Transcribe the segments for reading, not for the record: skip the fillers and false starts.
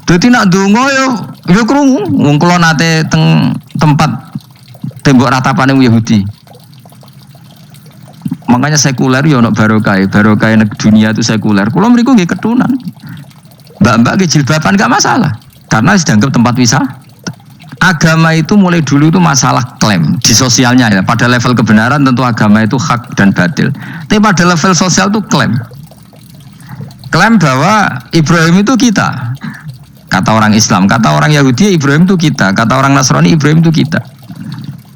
Dadi nak ndonga yo krungu. Wong kula nate teng tempat tembok ratapane Yahudi. Makanya sekuler yo ono barokah dunia itu sekuler. Kula mriku nggih ketunan. Mbak-mbak nggih jilbaban gak masalah. Karena dianggap tempat wisata. Agama itu mulai dulu itu masalah klaim di sosialnya ya. Pada level kebenaran tentu agama itu hak dan batil. Tapi pada level sosial itu klaim. Klaim bahwa Ibrahim itu kita. Kata orang Islam, kata orang Yahudi Ibrahim itu kita, kata orang Nasrani Ibrahim itu kita.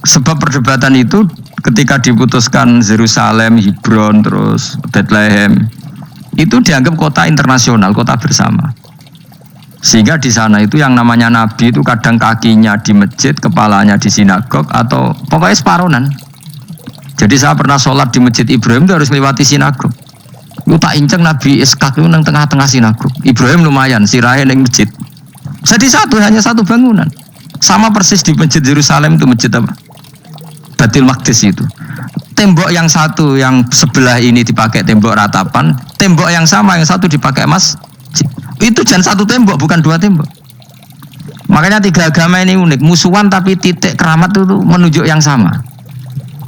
Sebab perdebatan itu ketika diputuskan Yerusalem, Hebron, terus Bethlehem, itu dianggap kota internasional, kota bersama. Sehingga di sana itu yang namanya Nabi itu kadang kakinya di masjid, kepalanya di sinagog, atau pokoknya separonan. Jadi saya pernah sholat di masjid Ibrahim itu harus melewati sinagog. Itu tak inceng Nabi Ishak itu nang tengah-tengah sinagog. Ibrahim lumayan, sirahe ning masjid. Jadi hanya satu bangunan. Sama persis di masjid Yerusalem itu masjid apa? Baitul Maqdis itu. Tembok yang satu yang sebelah ini dipakai tembok ratapan, tembok yang sama yang satu dipakai masjid. Itu jangan satu tembok, bukan dua tembok. Makanya tiga agama ini unik, musuhan tapi titik keramat itu menunjuk yang sama.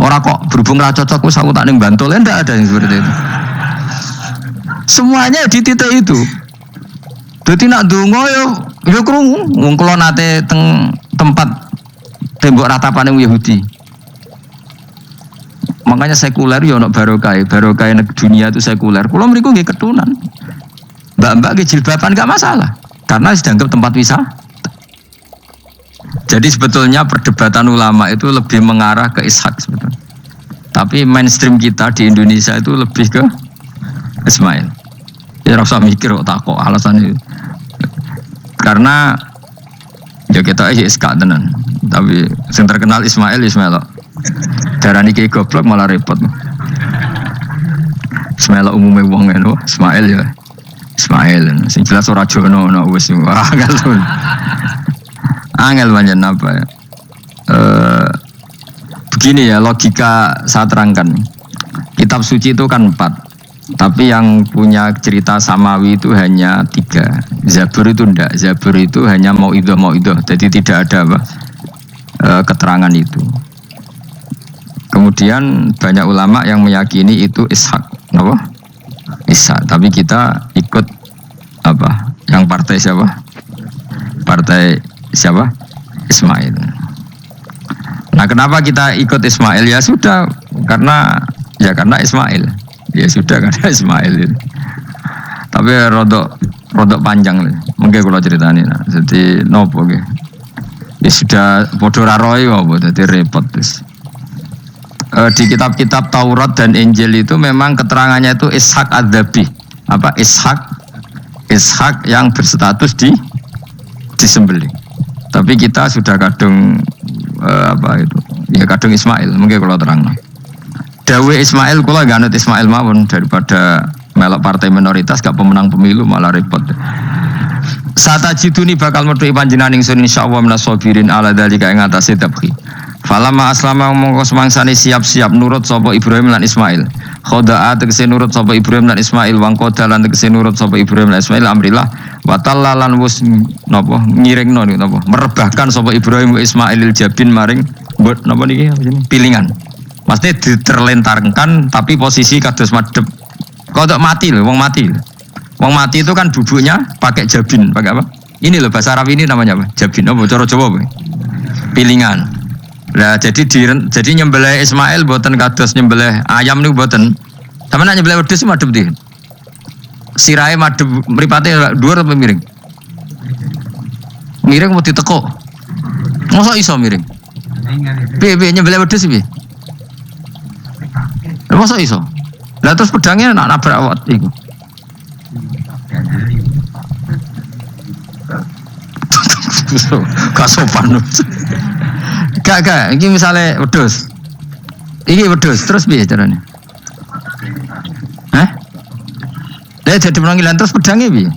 Orang kok berhubung ra cocok wis aku tak ning Bantul, enggak ada yang seperti itu. Semuanya di titik itu. Dadi nak ndonga yo krungu. Wong kula nate teng tempat tembok ratapane Yahudi. Makanya sekuler yo ono barokah dunia itu sekuler. Kula mriku nggih ketunan. Mbak-mbak nggih jilbaban gak masalah. Karena dianggap tempat wisata. Jadi sebetulnya perdebatan ulama itu lebih mengarah ke Ishak sebetulnya. Tapi mainstream kita di Indonesia itu lebih ke Ismail. Ya rasa mikir kok takok alasan itu. Karena ya kita aja iska tenan. Tapi yang terkenal Ismail. Darani ki goblok malah repot. Ismail umumnya wong ngono, Ismail ya. Ismail sing jelas ora jono ono wis angel. Angel pancen apa ya? Begini ya logika saya terangkan. Kitab suci itu kan 4. Tapi yang punya cerita samawi itu hanya 3. Zabur itu enggak. Zabur itu hanya mauidhah. Jadi tidak ada apa, keterangan itu. Kemudian banyak ulama yang meyakini itu Ishak. Apa? Ishak. Tapi kita ikut apa? Yang partai siapa? Partai siapa? Ismail. Nah kenapa kita ikut Ismail? Ya sudah karena Ismail. Ya sudah karena Ismail itu. Tapi rodok panjang nih. Mungkin kalau ceritanya. Nah. Jadi nopo ge. Ya sudah bodoh raroi apa jadi repot terus. Di kitab-kitab Taurat dan Injil itu memang keterangannya itu Ishak Adzabi. Apa Ishak yang berstatus disembelih. Tapi kita sudah kadung kadung Ismail. Mungkin kalau terang. Dawe Ismail kula gak anut Ismail mawon daripada melok partai minoritas gak pemenang pemilu malah repot. Satajiduni bakal metu panjenengan ingsun insyaallah menasabirin ala dalika ing atase tabki. Falamma aslama mongko semangsane siap-siap nurut sapa Ibrahim lan Ismail. Khoda'a tegese nurut sapa Ibrahim lan Ismail wangkoda lan tegese nurut sapa Ibrahim lan Ismail amrillah wa tallalan wus napa ngiringno napa merebahkan sapa Ibrahim wa Ismailil jabin maring napa niki pilingan. Maksudnya diterlentarkan tapi posisi kados madhep. Kodok mati loh, wong mati. Wong mati itu kan duduknya pakai jabin, pakai apa? Ini loh bahasa Arab ini namanya apa? Jabin. Oh, cara Jawa apa? Pilingan. Nah, jadi nyembelih Ismail boten kados nyembelih ayam niku boten. Sampe nek nyembelih wedhus madhep ndi? Sirahe madhep mripate dhuwur apa miring? Miring mau ditekuk. Mosok iso miring? Piye nyembelih wedhus piye? Masa iso? Lah terus pedangnya nak nabrak awak iku. Gak sopan. Gak, iki misale wedhus. Iki wedhus, terus piye carane? Hah? Lah jadi penanggilan terus pedangnya piye?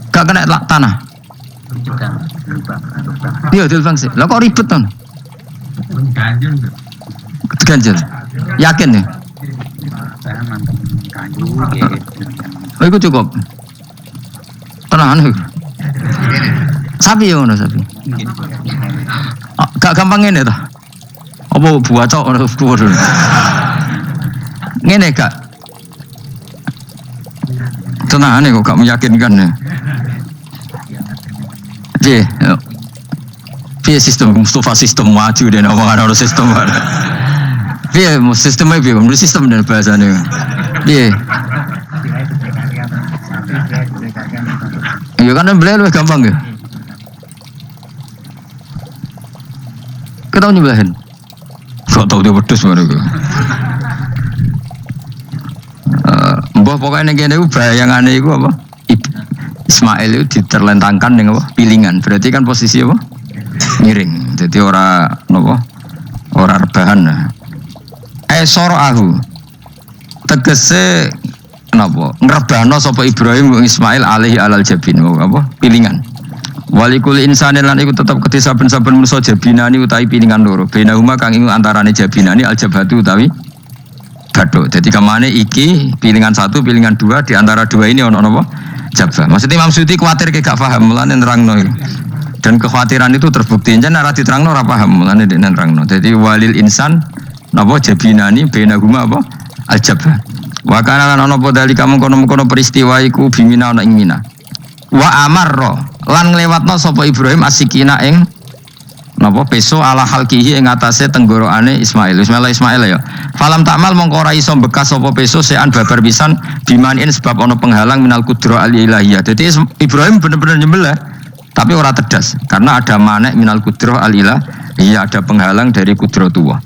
Gak kena tanah. Iya, dilbang sih. Lah kok ribet to? Ganjil. Yakin ya? Oh, itu cukup. Tenan. Sapi ya ngono sapi. Gak gampang ngene ta. Apa buacok ngono dhuwur. Ngene gak. Tenane kok gak meyakinkan ya. Piye sistem Mustafa sistem maju deh omongan orang sistem. Piye sistemnya piye? Menurut sistem dan bahasane. Piye? Ya kan beli lebih gampang ya. Kita nyebelahin. Gak tau dia pedes mana gue. Mbah pokoknya gini gue bayangannya itu apa? Ismail itu diterlentangkan dengan apa? Pilingan. Berarti kan posisi apa? Miring. Jadi ora nopo? Ora rebahan. Soro'ahu. Tegese napa? Ngrebano sapa Ibrahim Ismail alaihi alal jabin. Apa? Pilingan. Walikul insanin lan iku tetep kedhe saben-saben manusa jabinani utawi pilingan loro. Benahuma kang iku antarane jabinani aljabatu utawi bathuk. Dadi kamane iki pilingan satu, pilingan dua, di antara dua ini ono napa? Jabah. Maksudnya Imam Suyuti kuwatir gak paham mulane nerangno. Dan kekhawatiran itu terbukti jan ora diterangno ora paham mulane nek nerangno. Dadi walil insan napa jabinani benahuma apa? Aljabah. Wa kana lan ono podali kamu kono-kono peristiwa iku bimina ana ing Mina. Wa amarra lan nglewatno sapa Ibrahim asikina ing napa peso ala halkihi ing atase tenggorokane Ismail ya. Falam takmal mongko ora iso bekas sapa peso sean babar pisan bimanin sebab ana penghalang minal kudra al ilahiyah. Dadi Ibrahim bener-bener nyembelih tapi ora tedas karena ada manek minal kudra al ilahiyah, ada penghalang dari kudratullah.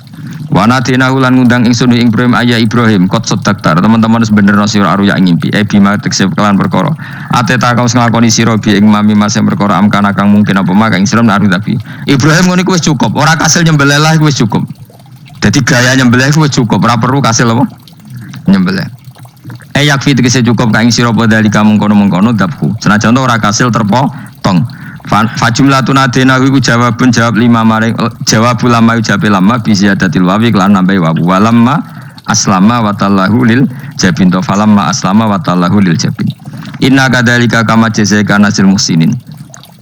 Wa nadina ulan ngundang ingsun ing Ibrahim ayah Ibrahim kot sedaktar teman-teman sebenarnya sira aruya ngimpi bima teksep kelan perkara ateta kau nglakoni sira bi ing mami mas perkara amkana kang mungkin apa mak ing sira naru tapi Ibrahim ngene wis cukup ora kasil nyembelih lah wis cukup. Dadi gaya nyembelih wis cukup ora perlu kasil apa nyembelih. Yakfi tegese cukup kang ing sira padha kamu kono-kono dabku senajan ora kasil terpotong. Fajumlatun adena iku jawab lima maring jawab ulama ucape lama bisyadatil wawi lan nambahi wawu walamma aslama wa tallahu lil jabin to falamma aslama wa tallahu lil jabin inna kadzalika kama jazaika nasil muhsinin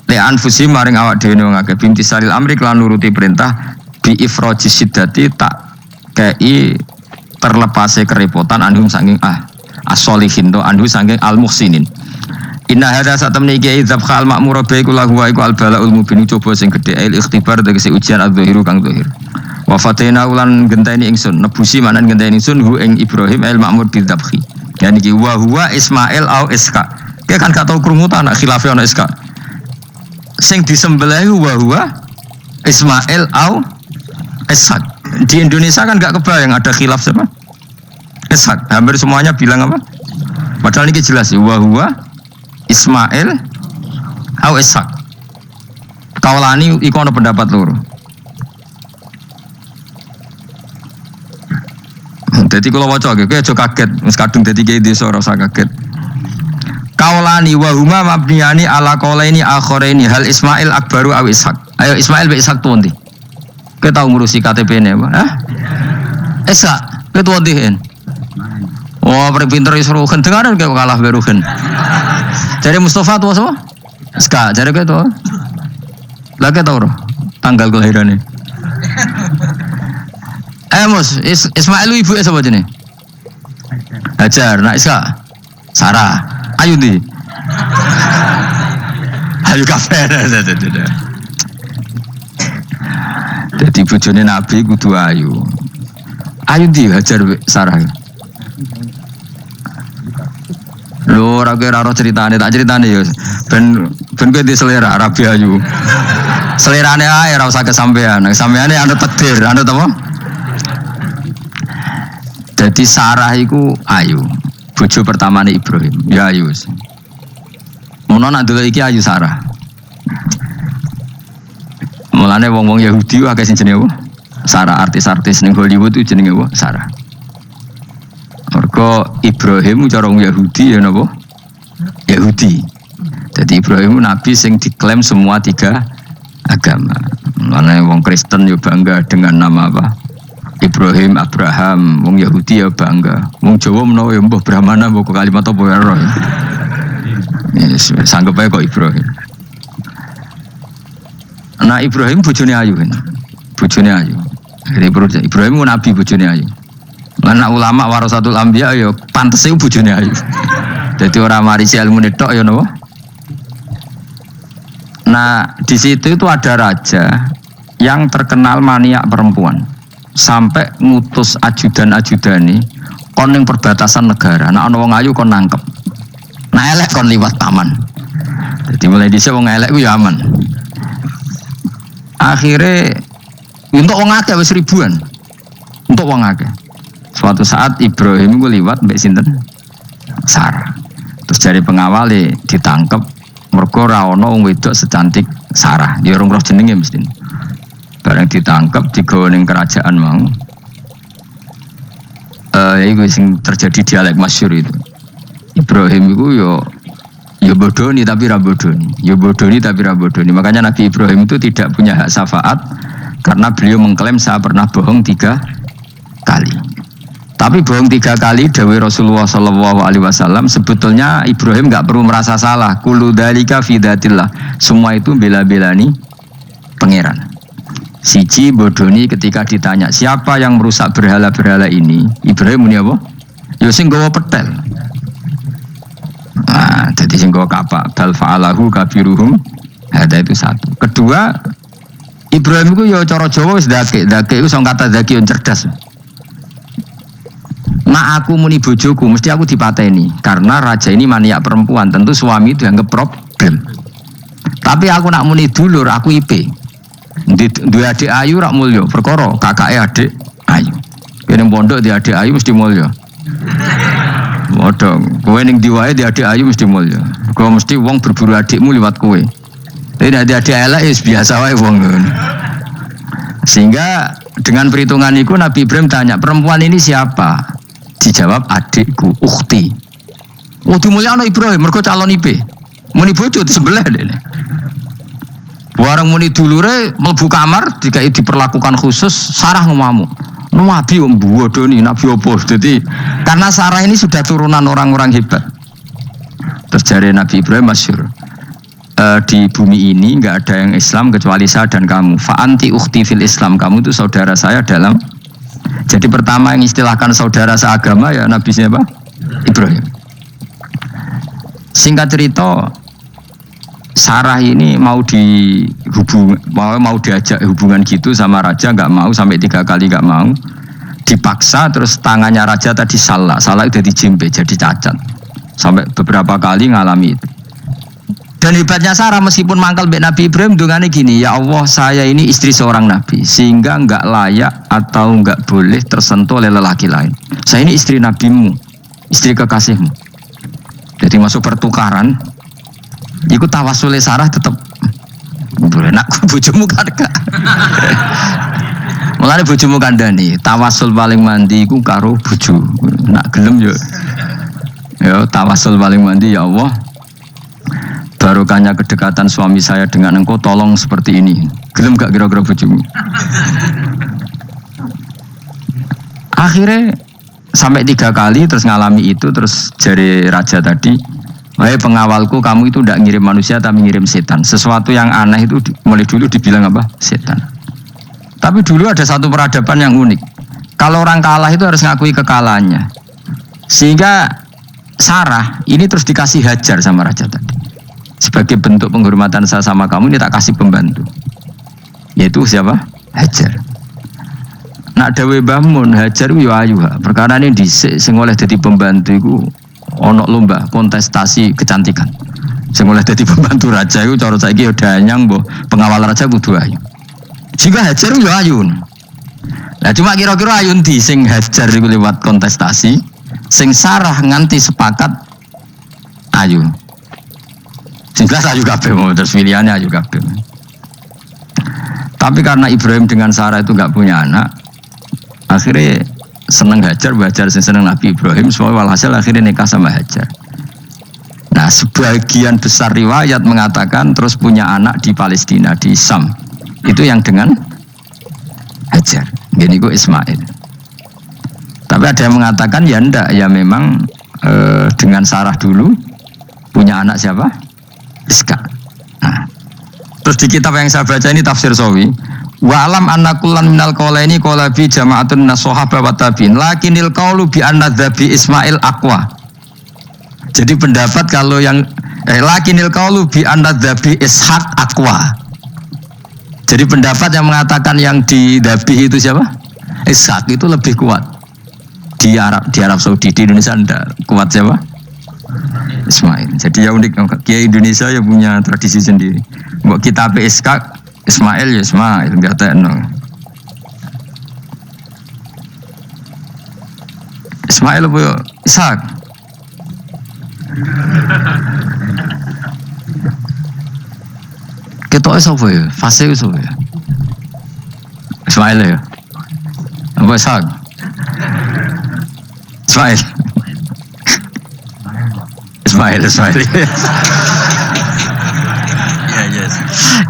li anfusi maring awak dhewe ngake bintisalil amri lan nuruti perintah bi ifrajis siddati tak kei terlepase kerepotan anhum saking as-solihin to anhu saking al muhsinin. Inna hadza satamni iki idzab khal ma'mur baiku lahu wa iku al-bala'ul mubin coba sing gedhe il ikhtibar tegese ujian adzahiru kang zahir. Wa fatena ulan genteni ingsun nebusi manan genteni ingsun hu ing Ibrahim al ma'mur bidzabhi. Yani iki wa huwa Ismail au Iska. Ki kan gak tau krungu ta anak khilafe ana Iska. Sing disembelih wa huwa Ismail au Ishak. Di Indonesia kan gak kebayang ada khilaf siapa? Ishak. Hampir semuanya bilang apa? Padahal ini jelas wa huwa Ismail au Ishak. Kaulani iku ana pendapat loro. Dadi kula waca iki aja kaget, wis kadung dadi kiai desa ora usah kaget. Kaulani wa huma mabniyani ala qaulaini akharaini hal Ismail akbaru au Ishak. Ayo Ismail be Ishak tuh ndi? Kowe tau ngurusi KTP-ne apa? Hah? Ishak, kowe tuh ndi hen? Oh, pinter iso ruhen dengaran kowe kalah be ruhen. Jadi Mustafa tua semua? Ska, jadi ke tua? Lagi tau roh tanggal kelahirannya. Mus, Ismail ibu siapa jenis? Hajar, nak Iska, Sarah, Ayu di, Ayu kafe. Jadi bujone Nabi kudu Ayu. Ayu di Hajar Sarah. Lho ora kira ora ceritane tak ceritane ya ben kowe di selera Rabi Ayu. Selerane ae ora usah kesampean. Sampeane anu takdir, anu apa? Jadi Sarah iku Ayu, bojo pertamane Ibrahim. Ya Ayu. Mono nak delok iki Ayu Sarah. Mulane wong-wong Yahudi akeh sing jenenge Sarah, artis-artis ning Hollywood itu jenenge Sarah. Mergo Ibrahim cara wong Yahudi ya napa? Yahudi. Jadi Ibrahim nabi sing diklaim semua tiga agama. Mulane wong Kristen yo bangga dengan nama apa? Ibrahim, Abraham, wong Yahudi ya bangga. Wong Jawa menawa ya mbah Brahmana mbah kalimat apa ya ora. Yes, sanggup aja kok Ibrahim. Nah Ibrahim bojone ayu kan. Bojone ayu. Ibrahim ku nabi bojone ayu. Lan ulama warasatul anbiya ya pantese bojone ayu. Dadi ora marisi ilmu tok ya napa. Nah, di situ itu ada raja yang terkenal maniak perempuan. Sampai ngutus ajudan-ajudane kon ning perbatasan negara. Nah ana wong ayu kon nangkep. Nah elek kon liwat taman. Jadi mulai dhisik wong elek ku ya aman. Akhirnya untuk wong akeh wis ribuan. Untuk wong akeh. Suatu saat Ibrahim ku liwat mbek sinten? Sarah. Terus dari pengawal ditangkep mergo ora ana wong wedok secantik Sarah. Ya ora roh jenenge mesti. Bareng ditangkep digawa ning kerajaan mau. Iku sing terjadi dialek masyhur itu. Ibrahim itu ya bodoni tapi ra bodoni. Ya bodoni tapi ra bodoni. Makanya Nabi Ibrahim itu tidak punya hak syafaat karena beliau mengklaim saya pernah bohong 3 kali. Tapi bohong 3 kali dawuh Rasulullah SAW sebetulnya Ibrahim enggak perlu merasa salah. Kullu dzalika fi dzatillah. Semua itu bela-belani pangeran. Siji bodoni ketika ditanya siapa yang merusak berhala-berhala ini, Ibrahim muni apa? Ya sing gawa petel. Nah, jadi sing gawa kapak bal fa'alahu kabiruhum. Ada itu satu. Kedua, Ibrahim itu ya cara Jawa wis dake itu sing kata dake cerdas. Nah aku muni bojoku mesti aku dipateni karena raja ini maniak perempuan, tentu suami dianggap problem. Tapi aku nak muni dulur aku IP. Dua adik ayu rak mulya perkara kakake adik ayu. Kene pondok di adik ayu mesti mulya. Modong, kowe ning diwae di adik ayu mesti mulya. Kowe mesti wong berburu adikmu liwat kowe. Tapi adik elek wis biasa wae wong ngono. Sehingga dengan perhitungan itu Nabi Ibrahim tanya, perempuan ini siapa? Dijawab adikku, ukhti. Oh dimulyakno Ibrahim mergo calon IP. Muni bojo sebelah dene. Warang muni dulure mlebu kamar dikai diperlakukan khusus Sarah ngamuk. Nabi om bodoni nabi opo. Jadi karena Sarah ini sudah turunan orang-orang hebat. Terus jare Nabi Ibrahim masyhur. Di bumi ini enggak ada yang Islam kecuali saya dan kamu. Fa anti ukhti fil Islam. Kamu itu saudara saya dalam. Jadi pertama yang istilahkan saudara seagama ya Nabi siapa? Ibrahim. Singkat cerita Sarah ini mau diajak hubungan gitu sama raja nggak mau sampai 3 kali nggak mau dipaksa terus tangannya raja tadi salah udah dijempe jadi cacat sampai beberapa kali ngalami itu. Dan hebatnya Sarah meskipun mangkal mbek Nabi Ibrahim dungane gini, ya Allah saya ini istri seorang nabi sehingga nggak layak atau nggak boleh tersentuh oleh lelaki lain. Saya ini istri nabimu, istri kekasihmu. Jadi masuk pertukaran. Iku tawasule Sarah tetep boleh nak bojomu kan gak. Mulane bojomu kandhani, tawasul paling mandi iku karo bojo. Nak gelem yo. Ya tawasul paling mandi ya Allah. Barokahnya kedekatan suami saya dengan engkau tolong seperti ini. Gelem gak kira-kira bojomu? Akhirnya sampai 3 kali terus ngalami itu terus jari raja tadi. Wahai pengawalku, kamu itu tidak ngirim manusia tapi ngirim setan. Sesuatu yang aneh itu mulai dulu dibilang apa? Setan. Tapi dulu ada satu peradaban yang unik. Kalau orang kalah itu harus ngakui kekalahannya. Sehingga Sarah ini terus dikasih hajar sama raja tadi. Sebagai bentuk penghormatan saya sama kamu ini tak kasih pembantu. Yaitu siapa? Hajar. Nak dawe Mbah Mun Hajar ku yo ayu. Perkara ini dhisik sing oleh dadi pembantu iku ono lomba kontestasi kecantikan. Sing oleh dadi pembantu raja iku cara saiki yo danyang mbok pengawal raja kudu ayu. Jika Hajar yo ayu. Lah cuma kira-kira ayu ndi sing Hajar iku lewat kontestasi, sing Sarah nganti sepakat ayu. Sing jelas ayu kabeh terus pilihannya ayu kabeh. Tapi karena Ibrahim dengan Sarah itu enggak punya anak, akhirnya seneng Hajar, seneng Nabi Ibrahim, semua walhasil akhirnya nikah sama Hajar. Nah, sebagian besar riwayat mengatakan terus punya anak di Palestina, di Sam. Itu yang dengan Hajar. Gini gue Ismail. Tapi ada yang mengatakan ya enggak, ya memang dengan Sarah dulu, punya anak siapa? Ishak. Nah, terus di kitab yang saya baca ini tafsir Sawi. Wa alam anna kullan minal qaulaini qala bi jama'atun minas sahabah wa tabi'in lakinil qaulu bi anna dzabi Ismail aqwa. Jadi pendapat kalau yang lakinil qaulu bi anna dzabi Ishaq aqwa. Jadi pendapat yang mengatakan yang didabih itu siapa? Ishaq itu lebih kuat. Di Arab Saudi, di Indonesia enggak kuat siapa? Ismail. Jadi ya unik, Kiai Indonesia ya punya tradisi sendiri. Mbok kita Ishaq Ismail ya Ismail, enggak tekno. Ismail apa Ishak? Ketok sapa ya? Fase sapa ya? Ismail ya. Apa Ishak? Ismail. Ismail.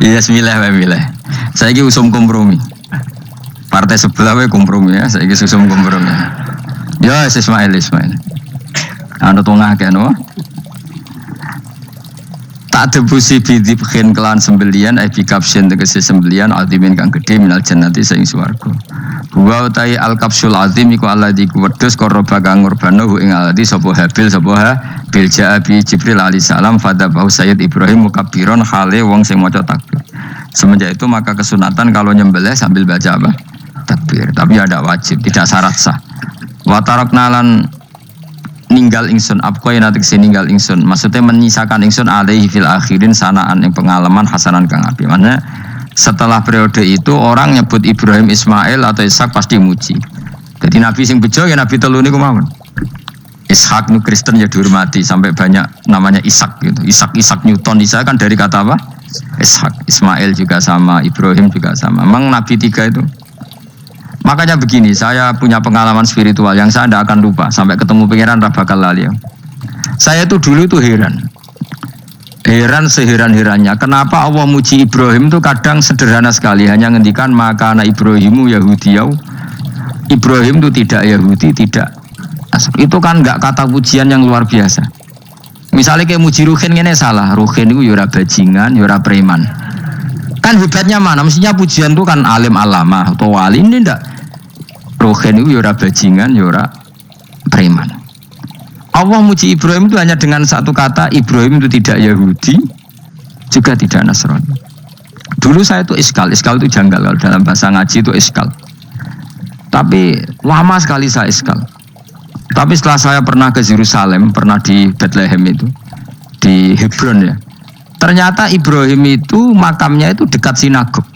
Yes, milih. Saya ini usum kompromi. Partai sebelah we kompromi ya. Saya ini usum kompromi. Ya, Ismail. Anu tengah kan, no? Tak debusi bidibkin kelan sembelian, bikapsin tegesi sembelian, altimin kang gede minal jannati saing swarga. Wa utai al kapsul azim iku alladzi kuwedhus korba kang ngurbanahu ing alladzi sapa habil bil ja'abi Jibril alaihi salam fadabahu Sayyid Ibrahim mukabbiron hale wong sing maca takbir. Semenjak itu maka kesunatan kalau nyembelih sambil baca apa? Takbir. Tapi ada wajib, tidak syarat sah. Wa tarakna lan ninggal ingsun apko yen atik ninggal ingsun. Maksudnya menyisakan ingsun alaihi fil akhirin sanaan ing pengalaman hasanan kang apik. Maknanya setelah periode itu orang nyebut Ibrahim Ismail atau Ishak pasti muji. Jadi Nabi sing bejo ya Nabi telu niku mawon. Ishak nu Kristen ya dihormati sampai banyak namanya Ishak gitu. Ishak Newton Ishak kan dari kata apa? Ishak. Ismail juga sama, Ibrahim juga sama. Memang Nabi tiga itu. Makanya begini, saya punya pengalaman spiritual yang saya tidak akan lupa sampai ketemu pangeran bakal lali. Saya tuh dulu tuh heran seheran-herannya kenapa Allah muji Ibrahim itu kadang sederhana sekali, hanya ngendikan maka anak Ibrahimu Yahudiyau. Ibrahim itu tidak Yahudi, tidak. Itu kan enggak kata pujian yang luar biasa. Misalnya kayak muji Ruhin ini salah, Ruhin itu yura bajingan, yura preman. Kan hebatnya mana? Mestinya pujian itu kan alim alama atau wali, ini enggak. Ruhin itu yura bajingan, yura preman. Allah muji Ibrahim itu hanya dengan satu kata, Ibrahim itu tidak Yahudi, juga tidak Nasrani. Dulu saya itu iskal itu janggal, kalau dalam bahasa ngaji itu iskal. Tapi lama sekali saya iskal. Tapi setelah saya pernah ke Yerusalem, pernah di Bethlehem itu, di Hebron ya. Ternyata Ibrahim itu makamnya itu dekat sinagog.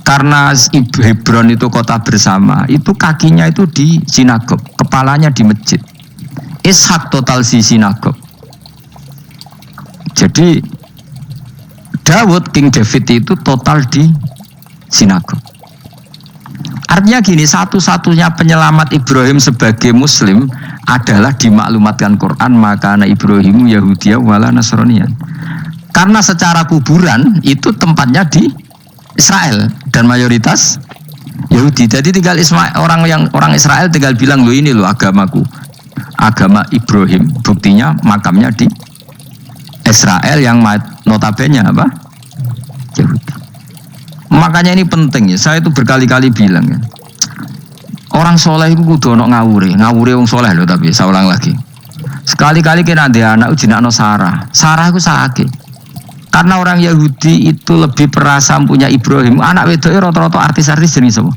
Karena Hebron itu kota bersama, itu kakinya itu di sinagog, kepalanya di masjid. Ishak total si sinagog. Jadi King David itu total di sinagog. Artinya gini, satu-satunya penyelamat Ibrahim sebagai Muslim adalah dimaklumatkan Quran maka anak Ibrahimu Yahudiyah wala Nasraniyan. Karena secara kuburan itu tempatnya di Israel dan mayoritas Yahudi. Jadi tinggal orang Israel tinggal bilang lo ini lo agamaku, agama Ibrahim. Buktinya makamnya di Israel yang notabene apa? Yahudi. Makanya ini penting ya. Saya itu berkali-kali bilang ya. Orang soleh itu kudu ono ngawure wong soleh loh, tapi saya ulang lagi. Sekali-kali kena dia anak jenakno Sarah itu sakit. Karena orang Yahudi itu lebih perasa punya Ibrahim. Anak wedoknya rata-rata artis-artis jenis semua.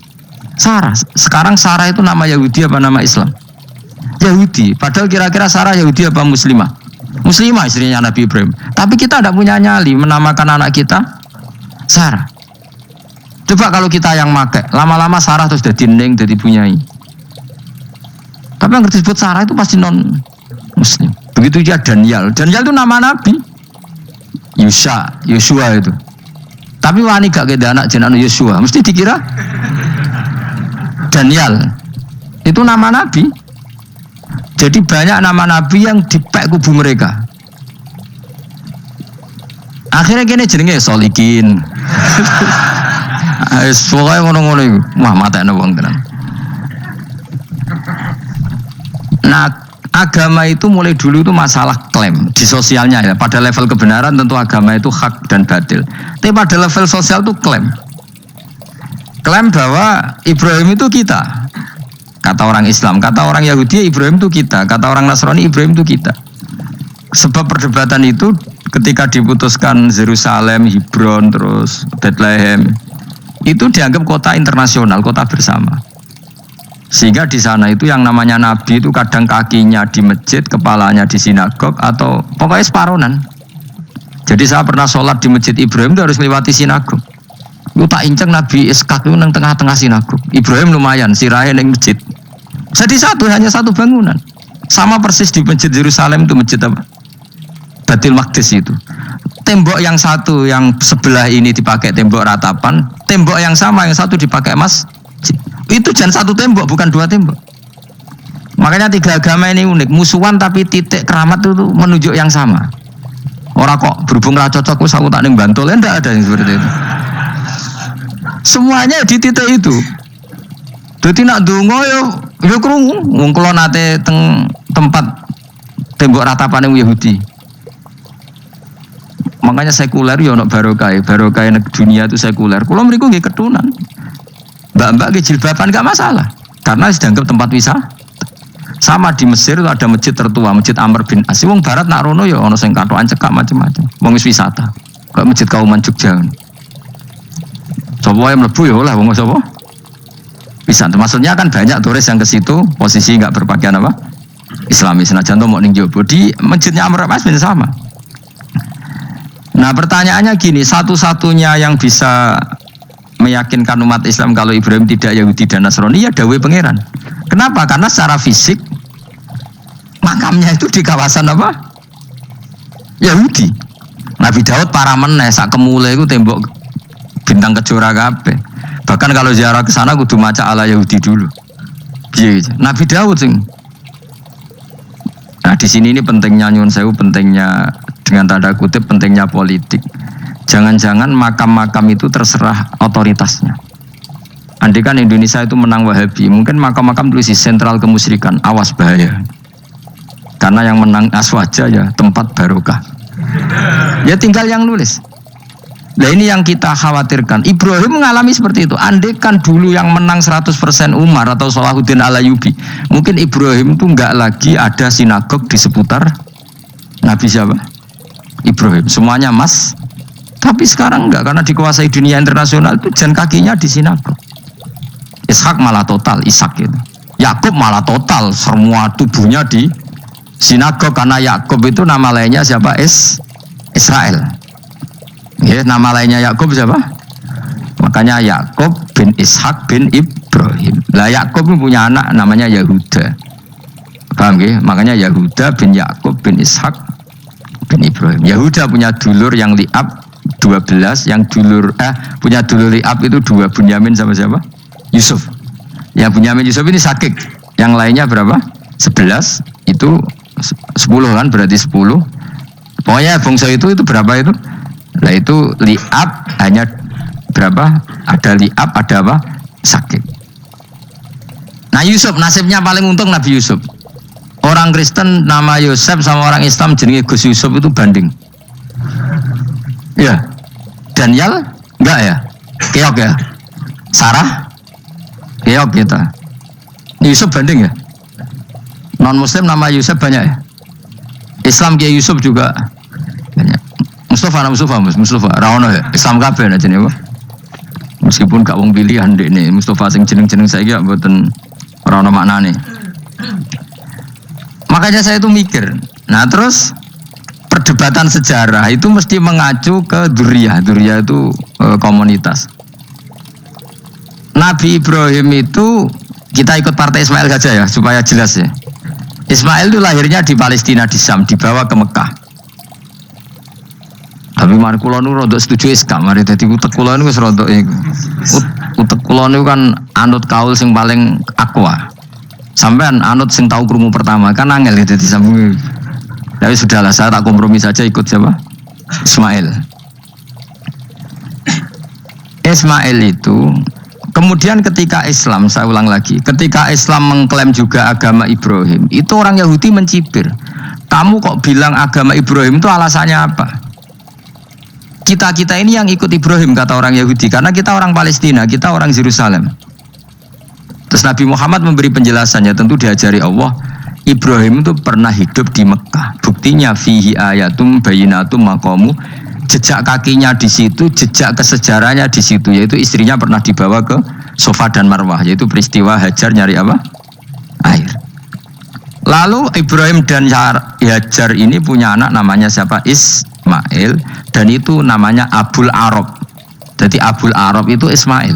Sarah. Sekarang Sarah itu nama Yahudi apa nama Islam? Yahudi. Padahal kira-kira Sarah Yahudi apa Muslimah? Muslimah istrinya Nabi Ibrahim. Tapi kita tidak punya nyali menamakan anak kita Sarah. Coba kalau kita yang make, lama-lama Sarah terus jadi neng, jadi punyai. Tapi yang disebut Sarah itu pasti non Muslim. Begitu juga Daniel itu nama Nabi. Yosua itu. Tapi wani gak ada anak jenenge Yosua, mesti dikira Daniel. Itu nama Nabi. Jadi banyak nama Nabi yang dipek kubu mereka. Akhirnya kene jenenge Solikin. Pokoknya ngono-ngono iku. Wah, matane wong tenan. Nah, Agama itu mulai dulu itu masalah klaim di sosialnya ya. Pada level kebenaran tentu agama itu hak dan batil. Tapi pada level sosial itu klaim. Klaim bahwa Ibrahim itu kita. Kata orang Islam, kata orang Yahudi Ibrahim itu kita, kata orang Nasrani Ibrahim itu kita. Sebab perdebatan itu ketika diputuskan Yerusalem, Hebron, terus Bethlehem, itu dianggap kota internasional, kota bersama. Sehingga di sana itu yang namanya Nabi itu kadang kakinya di masjid, kepalanya di sinagog, atau pokoknya separonan. Jadi saya pernah sholat di masjid Ibrahim itu harus melewati sinagog. Itu tak inceng Nabi Ishak itu nang tengah-tengah sinagog. Ibrahim lumayan, sirahe nang masjid. Jadi hanya satu bangunan. Sama persis di masjid Yerusalem itu masjid apa? Baitul Maqdis itu. Tembok yang satu yang sebelah ini dipakai tembok ratapan, tembok yang sama yang satu dipakai masjid. Itu jangan satu tembok, bukan dua tembok. Makanya tiga agama ini unik, musuhan tapi titik keramat itu menunjuk yang sama. Orang kok berhubung ra cocok wis aku tak ning Bantul, enggak ada yang seperti itu. Semuanya di titik itu. Dadi nak ndonga yo krungu wong kula nate teng tempat tembok ratapan yang Yahudi. Makanya sekuler yo ono barokah dunia itu sekuler. Kula mriku nggih ketunan. Mbak-mbak nggih jilbaban enggak masalah karena dianggap tempat wisata. Sama di Mesir itu ada masjid tertua, Masjid Amr bin As. Wong barat nak rono ya ono sing katokan cekak macam-macam. Wong wis wisata. Kayak Masjid Kauman Jogja. Coba yang mlebu ya lah wong sapa? Wisata. Maksudnya kan banyak turis yang ke situ posisi enggak berpakaian apa? Islami senajan to mau ning jowo di Masjidnya Amr bin As sama. Nah, pertanyaannya gini, satu-satunya yang bisa meyakinkan umat Islam kalau Ibrahim tidak Yahudi dan Nasrani ya dawuh pangeran. Kenapa? Karena secara fisik makamnya itu di kawasan apa? Yahudi. Nabi Daud para meneh sak kemule itu tembok bintang kejora kabeh. Bahkan kalau ziarah ke sana kudu maca ala Yahudi dulu. Piye? Nabi Daud sing. Nah, di sini ini pentingnya nyuwun sewu, pentingnya dengan tanda kutip pentingnya politik. Jangan-jangan makam-makam itu terserah otoritasnya. Andai kan Indonesia itu menang Wahabi, mungkin makam-makam tulis sentral kemusyrikan, awas bahaya. Karena yang menang Aswaja ya tempat barokah. Ya tinggal yang nulis. Nah ini yang kita khawatirkan. Ibrahim mengalami seperti itu. Andai kan dulu yang menang 100% Umar atau Salahuddin Al-Ayyubi, mungkin Ibrahim itu enggak lagi ada sinagog di seputar Nabi siapa? Ibrahim. Semuanya mas. Tapi sekarang enggak, karena dikuasai dunia internasional itu jalan kakinya di sinagog. Ishak malah total, Ishak itu. Yakub malah total, semua tubuhnya di sinagog karena Yakub itu nama lainnya siapa? Israel. Ya, nama lainnya Yakub siapa? Makanya Yakub bin Ishak bin Ibrahim. Lah Yakub punya anak namanya Yahuda. Paham ya? Makanya Yahuda bin Yakub bin Ishak bin Ibrahim. Yahuda punya dulur yang li'ab 12, yang dulur punya dulur li'ab itu 2, Bunyamin sama siapa? Yusuf. Yang Bunyamin Yusuf ini sakit. Yang lainnya berapa? 11. Itu 10 kan, berarti 10. Pokoknya bangsa itu berapa itu? Nah itu li'ab hanya berapa? Ada li'ab, ada apa? Sakit. Nah Yusuf nasibnya paling untung Nabi Yusuf. Orang Kristen nama Yosef sama orang Islam jenenge Gus Yusuf itu banding. Ya. Daniel enggak ya? Keok ya? Sarah? Keok kita. Yusuf banding ya? Non muslim nama Yusuf banyak ya? Islam Kiai Yusuf juga banyak. Mustafa Rawono ya? Islam kabeh aja nih Pak. Meskipun gak wong pilihan dek nih Mustafa sing jeneng-jeneng saya gak mboten ora ono maknane. Makanya saya itu mikir. Nah terus perdebatan sejarah itu mesti mengacu ke Duriyah. Duriyah itu komunitas. Nabi Ibrahim itu kita ikut partai Ismail saja ya supaya jelas ya. Ismail itu lahirnya di Palestina di Syam, dibawa ke Mekah. Tapi mari kula nu rodok setuju Islam, mari dadi utek kula niku wis rodok iku. Utek kula niku kan anut kaul sing paling akwa. Sampean anut sing tahu krungu pertama kan angel gitu disambung. Tapi sudahlah saya tak kompromi saja ikut siapa? Ismail. Ismail itu Kemudian ketika Islam, saya ulang lagi, ketika Islam mengklaim juga agama Ibrahim, itu orang Yahudi mencibir. Kamu kok bilang agama Ibrahim itu alasannya apa? Kita ini yang ikut Ibrahim, kata orang Yahudi, karena kita orang Palestina, kita orang Yerusalem. Terus Nabi Muhammad memberi penjelasannya, tentu diajari Allah, Ibrahim itu pernah hidup di Mekah. Buktinya fihi ayatum bayinatum maqamu, jejak kakinya di situ, jejak kesejarahnya di situ, yaitu istrinya pernah dibawa ke Safa dan Marwah, yaitu peristiwa Hajar nyari apa? Air. Lalu Ibrahim dan Hajar ini punya anak namanya siapa? Ismail, dan itu namanya Abul Arab. Jadi Abul Arab itu Ismail.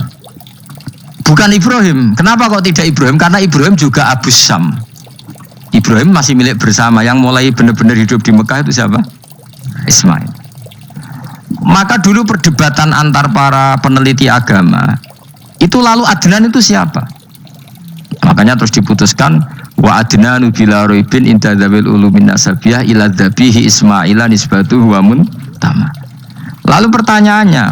Bukan Ibrahim. Kenapa kok tidak Ibrahim? Karena Ibrahim juga Abu Syam. Ibrahim masih milik bersama. Yang mulai benar-benar hidup di Mekah itu siapa? Ismail. Maka dulu perdebatan antar para peneliti agama itu, lalu Adnan itu siapa? Makanya terus diputuskan wa adnanu bila roibin inda dzawil ulumin nasabiyah ila dzabihi Ismaila nisbatuhu wa muntama. Lalu pertanyaannya,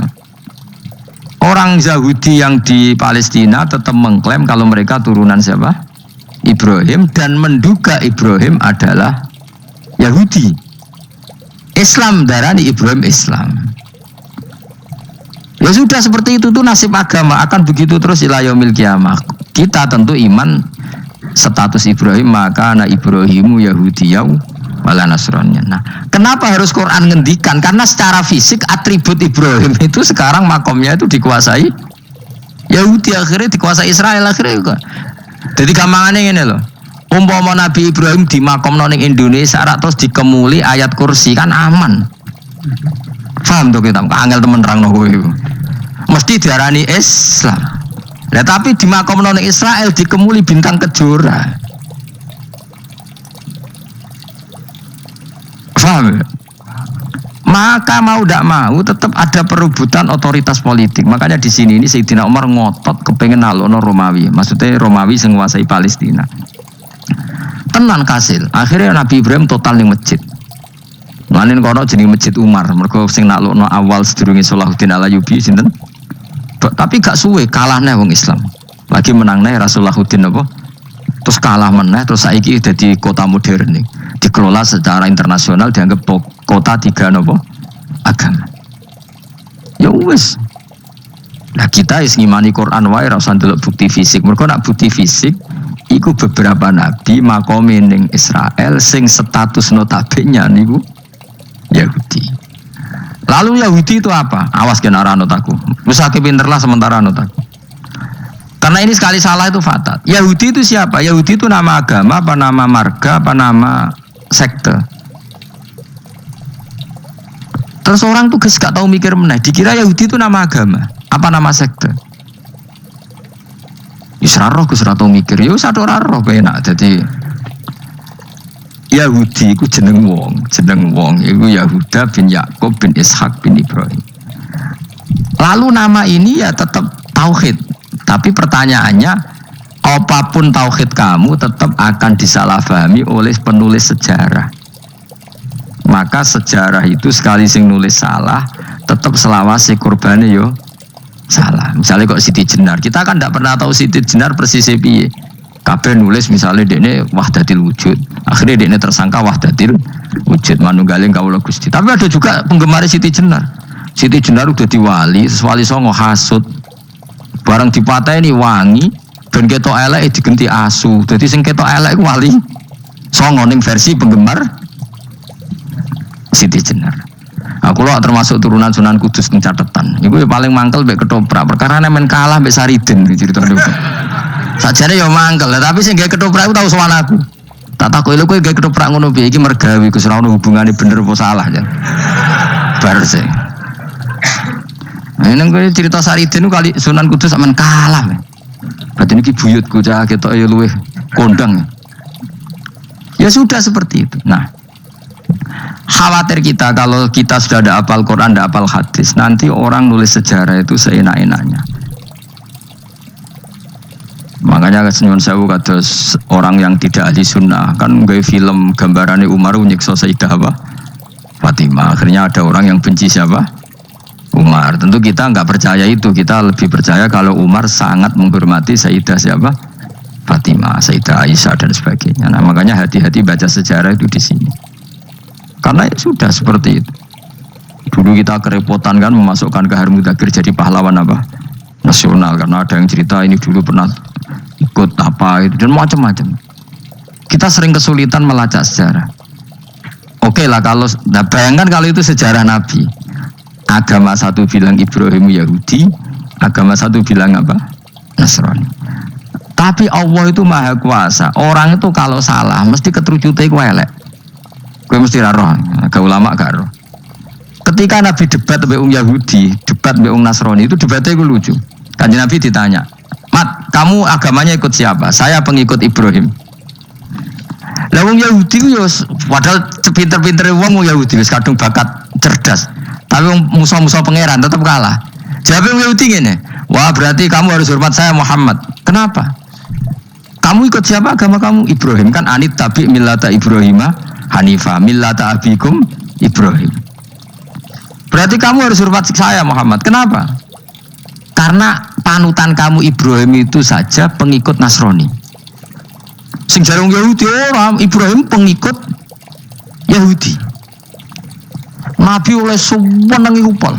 orang Yahudi yang di Palestina tetap mengklaim kalau mereka turunan siapa? Ibrahim, dan menduga Ibrahim adalah Yahudi. Islam darani Ibrahim Islam. Ya sudah seperti itu tuh nasib agama, akan begitu terus ila yaumil qiyamah. Kita tentu iman status Ibrahim, maka anak Ibrahimu Yahudiyau wala Nasraniyah. Nah, kenapa harus Quran ngendikan? Karena secara fisik atribut Ibrahim itu sekarang makomnya itu dikuasai Yahudi, akhirnya dikuasai Israel akhirnya juga. Jadi gampangannya ini loh. Umpama Nabi Ibrahim di makom ning Indonesia terus dikemuli ayat kursi kan aman. Paham tuh kita? Angel temen terang kowe iku. Mesti diarani Islam. Nah, tapi di makom ning Israel dikemuli bintang kejora. Paham? Maka mau tidak mau tetap ada perebutan otoritas politik. Makanya di sini ini Sayyidina Umar ngotot kepengen nalono Romawi. Maksudnya Romawi sing nguasai Palestina. Tenan kasil. Akhirnya Nabi Ibrahim total ning masjid. Lanin kono jeneng Masjid Umar. Mergo sing naklukno awal sedurunge Salahuddin Alayubi sinten? Tapi gak suwe kalahne wong Islam. Lagi menangne Rasulullahuddin apa? Terus kalah meneh, terus saiki dadi kota modern nih. Dikelola secara internasional, dianggap kota tiga nopo agama. Ya wis. Nah kita is ngimani Quran wae ora usah ndelok bukti fisik. Mergo nak bukti fisik iku beberapa nabi makome ning Israel sing status notabene niku Yahudi. Lalu Yahudi itu apa? Awas kena ranut aku. Wis akeh pinterlah sementara ranut aku. Karena ini sekali salah itu fatal. Yahudi itu siapa? Yahudi itu nama agama, apa nama marga, apa nama sekte. Terus orang tuh gak tahu mikir meneh. Dikira Yahudi itu nama agama, apa nama sekte. Isra roh Gus ra tau mikir. Ya wis ora roh penak. Dadi Yahudi iku jeneng wong iku Yahuda bin Yakub bin Ishak bin Ibrahim. Lalu nama ini ya tetap tauhid. Tapi pertanyaannya, apapun tauhid kamu tetap akan disalahpahami oleh penulis sejarah. Maka sejarah itu sekali sing nulis salah, tetap selawase kurbane yo salah. Misalnya kok Siti Jenar, kita kan tidak pernah tahu Siti Jenar persisnya piye. Kabeh nulis misalnya dekne wahdatil wujud, akhirnya dekne tersangka wahdatil wujud manunggaling kawula Gusti. Tapi ada juga penggemar Siti Jenar. Siti Jenar udah diwali, wali songo hasud. Barang dipateni wangi, ben ketok elek digenti asu. Dadi sing ketok elek wali songo ning versi penggemar Siti Jenar. Aku lo termasuk turunan Sunan Kudus ning catetan. Iku ya paling mangkel mbek ketoprak. Perkara men kalah mbek Saridin ceritane. Sajane ya mangkel, tapi sing gawe ketoprak iku tau sowan aku. Tak takoki lho kowe gawe ketoprak ngono piye iki mergawi Gus ora ono hubungane bener apa salah ya. Bar sing. Neng kowe cerita Saridin kali Sunan Kudus sampean kalah. Berarti niki buyutku cah ketok ya luweh kondang. Ya sudah seperti itu. Nah, khawatir kita kalau kita sudah ada hafal Quran, ada hafal hadis, nanti orang nulis sejarah itu seenak-enaknya. Makanya nyuwun sewu kados orang yang tidak ahli sunnah kan nggawe film gambarane Umar nyiksa Sayyidah apa? Fatimah. Akhirnya ada orang yang benci siapa? Umar. Tentu kita nggak percaya itu, kita lebih percaya kalau Umar sangat menghormati Sayyidah siapa? Fatimah, Sayyidah Aisyah dan sebagainya. Nah makanya hati-hati baca sejarah itu di sini. Karena ya sudah seperti itu. Dulu kita kerepotan kan memasukkan Kahar Mudzakkir jadi pahlawan apa? Nasional, karena ada yang cerita ini dulu pernah ikut apa itu dan macam-macam. Kita sering kesulitan melacak sejarah. Oke lah kalau, nah bayangkan kalau itu sejarah Nabi. Agama satu bilang Ibrahim Yahudi, agama satu bilang apa? Nasrani. Tapi Allah itu maha kuasa. Orang itu kalau salah mesti keterucute ku elek. Kowe mesti ra roh, agak ulama gak roh. Ketika Nabi debat mbek Yahudi, debat mbek Nasrani itu debatnya itu lucu. Kanjeng Nabi ditanya, "Mat, kamu agamanya ikut siapa?" "Saya pengikut Ibrahim." Lah wong Yahudi ku yo padahal pinter-pintere wong Yahudi wis kadung bakat cerdas. Tapi wong musuh-musuh pangeran tetap kalah. Jawab wong Yahudi ngene, "Wah, berarti kamu harus hormat saya Muhammad." "Kenapa?" "Kamu ikut siapa agama kamu?" "Ibrahim." "Kan anit tabi millata Ibrahima Hanifa millata abikum Ibrahim." "Berarti kamu harus hormat saya Muhammad." "Kenapa?" "Karena panutan kamu Ibrahim itu saja pengikut Nasrani." Sing jarang Yahudi orang, Ibrahim pengikut Yahudi. Nabi oleh sewenang upal.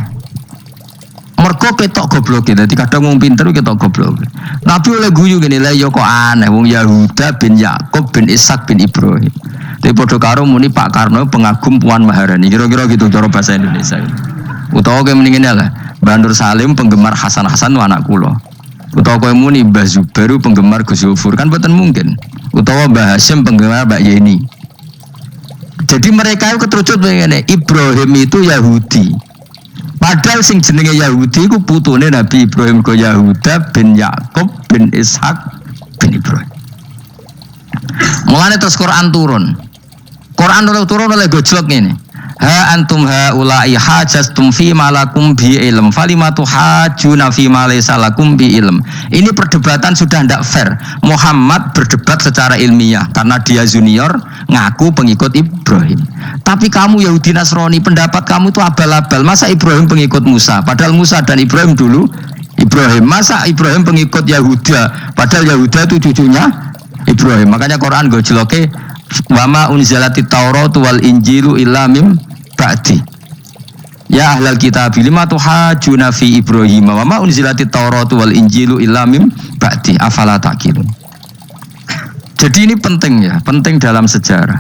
Mergo ketok goblok, dadi kadang wong pinter ketok goblok. Nabi oleh guyu ngene lha ya kok aneh wong Yahuda bin Yakub bin Ishak bin Ibrahim. Tapi padha karo muni Pak Karno pengagum Puan Maharani. Kira-kira gitu cara bahasa Indonesia. Utawa kayak mendingin lah, Mbah Nur Salim penggemar Hasan Hasan anak kula. Utawa kayak muni Mbah Zubair penggemar Gus Zufur, kan boten mungkin. Utawa Mbah Hasyim penggemar Mbak Yeni. Jadi mereka itu keterucut begini, Ibrahim itu Yahudi. Padahal sing jenenge Yahudi ku putune Nabi Ibrahim ko Yahuda bin Yakub bin Ishak bin Ibrahim. Mulane terus Quran turun. Quran turun oleh gojlok ngene. Ha antum haula'i hajastum fi malakum bi ilm falimatu hajuna fi ma laysa lakum bi ilm. Ini perdebatan sudah tidak fair. Muhammad berdebat secara ilmiah karena dia junior ngaku pengikut Ibrahim. Tapi kamu Yahudi Nasrani pendapat kamu itu abal-abal. Masa Ibrahim pengikut Musa? Padahal Musa dan Ibrahim dulu Ibrahim. Masa Ibrahim pengikut Yahuda? Padahal Yahuda itu cucunya Ibrahim. Makanya Quran gojloke wama unzilati Tauratu wal Injilu illa mim ba'di. Ya ahlal kitab lima tuhajuna fi Ibrahim wama unzilati Tauratu wal Injilu illa mim ba'di afala taqilun. Jadi ini penting ya, penting dalam sejarah.